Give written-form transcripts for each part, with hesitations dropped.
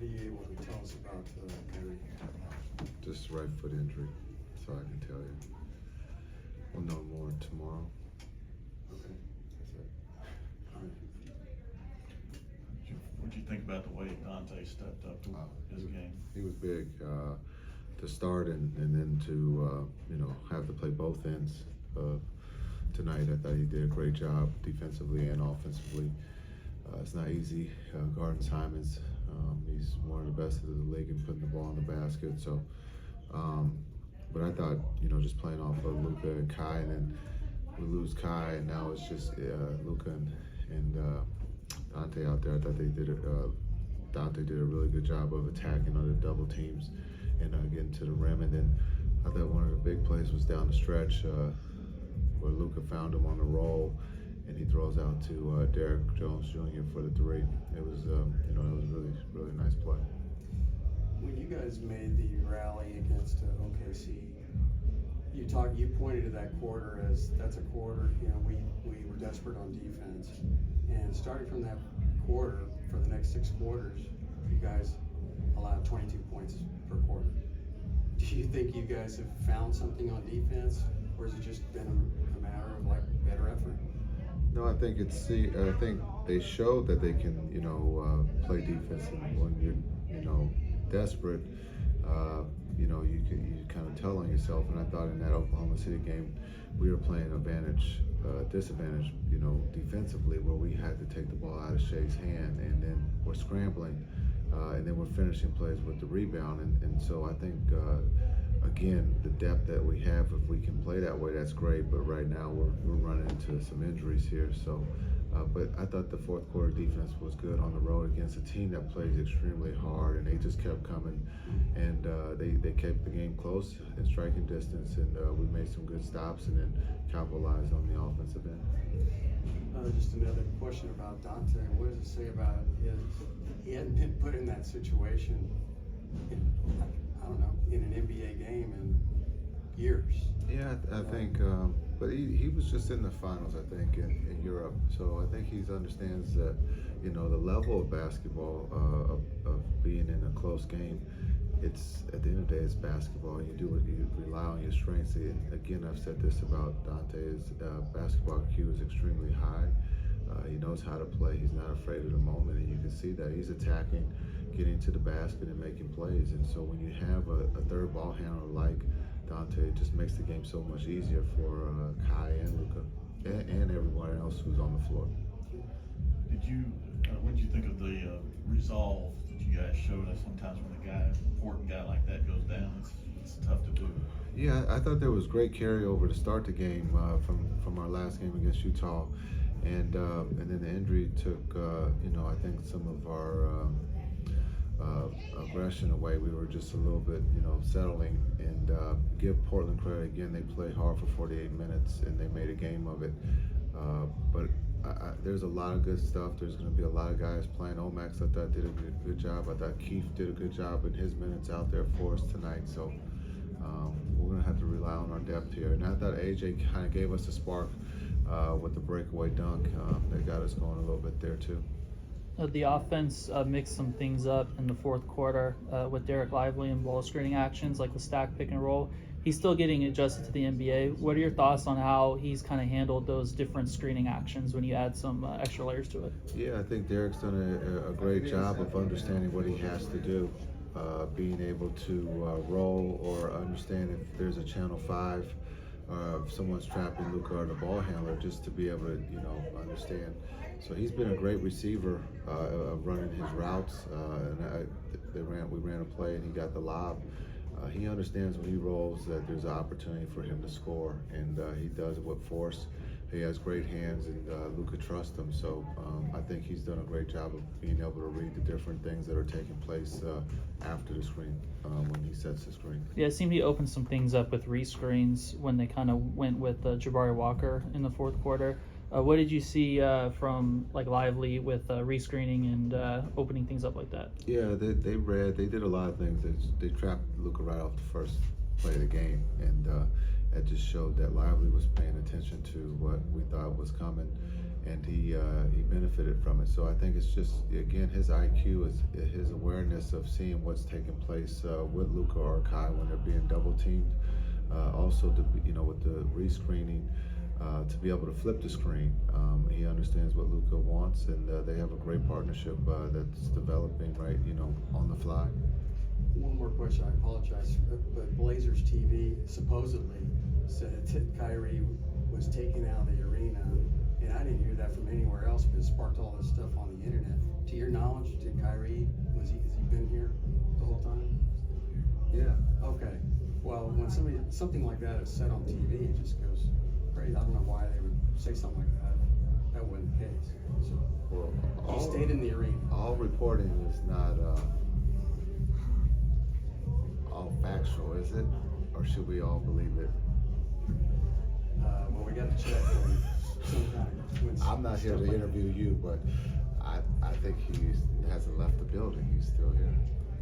are you able to tell us about Kyrie? Just right foot injury. That's all I can tell you. We'll know more tomorrow. Okay. That's it. All right. What'd you think about the way Dante stepped up to his game? He was big to start and then to have to play both ends tonight. I thought he did a great job defensively and offensively. It's not easy guarding Simons. He's one of the best in the league in putting the ball in the basket. So, but I thought just playing off of Luka and Kai, and then we lose Kai, and now it's just Luka and Dante out there. I thought Dante did a really good job of attacking under double teams and getting to the rim. And then I thought one of the big plays was down the stretch where Luka found him on the roll, and he throws out to Derrick Jones Jr. for the three. It was it was really, really nice play. When you guys made the rally against OKC, you pointed to that quarter as that's a quarter. We were desperate on defense, and starting from that quarter for the next 6 quarters, you guys allowed 22 points per quarter. Do you think you guys have found something on defense, or has it just been a matter of better effort? No, I think I think they showed that they can play defense, and when you're desperate, you kind of tell on yourself. And I thought in that Oklahoma City game, we were playing disadvantage, defensively, where we had to take the ball out of Shea's hand, and then we're scrambling, and then we're finishing plays with the rebound. And so I think, again, the depth that we have, if we can play that way, that's great. But right now we're running into some injuries here. So, but I thought the fourth quarter defense was good on the road against a team that plays extremely hard, and they just kept coming, and they kept the game close in striking distance, and we made some good stops and then capitalized on the offensive end. Just another question about Dante. What does it say about he hadn't been put in that situation in an NBA game in years? Yeah, I think, but he was just in the finals, I think, in Europe. So I think he understands that, the level of basketball, of being in a close game. It's at the end of the day, it's basketball. You do it. You rely on your strengths. And again, I've said this about Dante: his basketball IQ is extremely high. He knows how to play. He's not afraid of the moment, and you can see that he's attacking, getting to the basket, and making plays. And so when you have a third ball handler like Dante, it just makes the game so much easier for Kai and Luka and everyone else who's on the floor. What did you think of the resolve that you guys showed us? Sometimes when important guy like that goes down, it's tough to do. Yeah, I thought there was great carryover to start the game from our last game against Utah, and then the injury took I think some of our aggression away. We were just a little bit settling, and give Portland credit again. They played hard for 48 minutes and they made a game of it. But there's a lot of good stuff. There's going to be a lot of guys playing. Omax, I thought, did a good job. I thought Keith did a good job in his minutes out there for us tonight. So we're going to have to rely on our depth here. And I thought AJ kind of gave us a spark with the breakaway dunk. That got us going a little bit there too. The offense mixed some things up in the fourth quarter with Derek Lively and ball screening actions like the stack pick and roll. He's still getting adjusted to the NBA. What are your thoughts on how he's kind of handled those different screening actions when you add some extra layers to it? Yeah, I think Derek's done a great job of understanding what he has to do, being able to roll or understand if there's a channel 5, if someone's trapping Luka or the ball handler, just to be able to understand. So he's been a great receiver of running his routes, and we ran a play and he got the lob. He understands when he rolls that there's an opportunity for him to score, and he does it with force. He has great hands, and Luka trusts him. So I think he's done a great job of being able to read the different things that are taking place after the screen when he sets the screen. Yeah, it seemed he opened some things up with rescreens when they kind of went with Jabari Walker in the fourth quarter. What did you see from Lively with rescreening and opening things up like that? Yeah, they did a lot of things. They trapped Luka right off the first play of the game, and it just showed that Lively was paying attention to what we thought was coming, and he benefited from it. So I think it's just, again, his IQ is his awareness of seeing what's taking place with Luka or Kai when they're being double teamed. Also, to be, with the rescreening, to be able to flip the screen. He understands what Luka wants, and they have a great partnership that's developing right, on the fly. One more question, I apologize, but Blazers TV supposedly said that Kyrie was taken out of the arena, and I didn't hear that from anywhere else, but it sparked all this stuff on the internet. To your knowledge, has he been here the whole time? Yeah. Okay, well, when something like that is said on TV, it just goes crazy. I don't know why they would say something like that. That wasn't the case. So Well, he stayed in the arena. All reporting is not all factual, is it? Or should we all believe it? Well, we got to check when I'm not here to interview you, but I think he hasn't left the building. He's still here.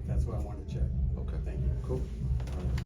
That's what I wanted to check. Okay. Thank you. Cool.